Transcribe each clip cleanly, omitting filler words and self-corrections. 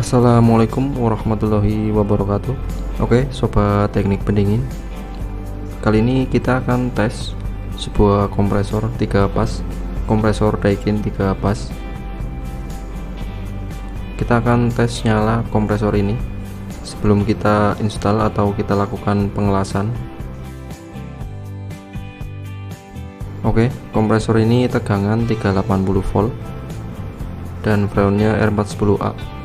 Assalamualaikum warahmatullahi wabarakatuh. Oke, sobat teknik pendingin. Kali ini kita akan tes sebuah kompresor 3 pas, kompresor Daikin 3 pas. Kita akan tes nyala kompresor ini sebelum kita install atau kita lakukan pengelasan. Oke, kompresor ini tegangan 380 volt dan freonnya R410A.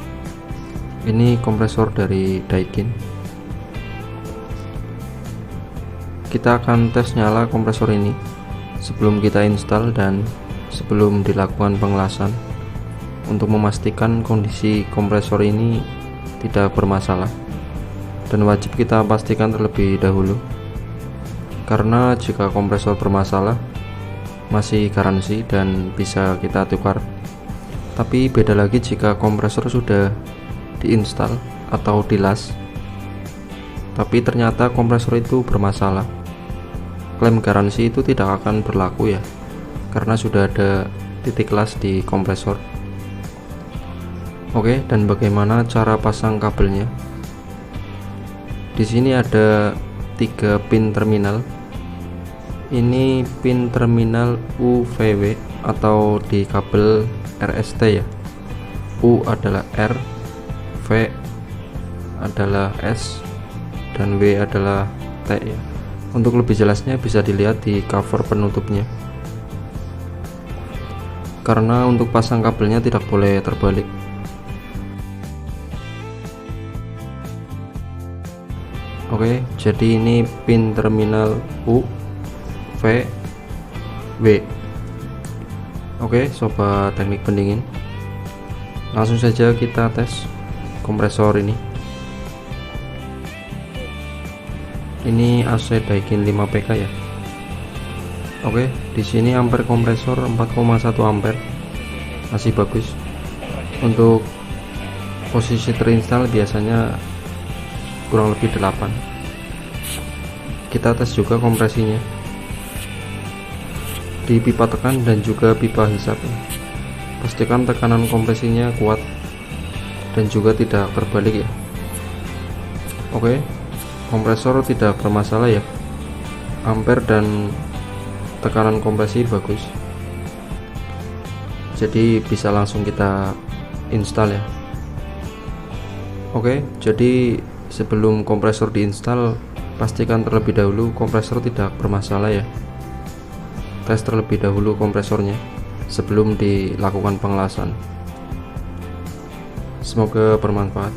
Ini kompresor dari Daikin. Kita akan tes nyala kompresor ini sebelum kita install dan sebelum dilakukan pengelasan untuk memastikan kondisi kompresor ini tidak bermasalah, dan wajib kita pastikan terlebih dahulu, karena jika kompresor bermasalah masih garansi dan bisa kita tukar. Tapi beda lagi jika kompresor sudah diinstal atau dilas tapi ternyata kompresor itu bermasalah. Klaim garansi itu tidak akan berlaku ya, karena sudah ada titik las di kompresor. Oke, dan bagaimana cara pasang kabelnya? Di sini ada 3 pin terminal. Ini pin terminal UVW atau di kabel RST ya. U adalah R, V adalah S, dan W adalah T ya. Untuk lebih jelasnya bisa dilihat di cover penutupnya, karena untuk pasang kabelnya tidak boleh terbalik. Oke, jadi ini pin terminal U, V, W. Oke, sobat teknik pendingin, langsung saja kita tes kompresor ini. Ini AC Daikin 5 PK ya. Oke, di sini ampere kompresor 4,1 ampere, masih bagus. Untuk posisi terinstall biasanya kurang lebih 8. Kita tes juga kompresinya di pipa tekan dan juga pipa hisap. Pastikan tekanan kompresinya kuat dan juga tidak terbalik ya. Oke, kompresor tidak bermasalah ya, ampere dan tekanan kompresi bagus, jadi bisa langsung kita install ya. Oke, jadi sebelum kompresor diinstal pastikan terlebih dahulu kompresor tidak bermasalah ya. Tes terlebih dahulu kompresornya sebelum dilakukan pengelasan. Semoga bermanfaat.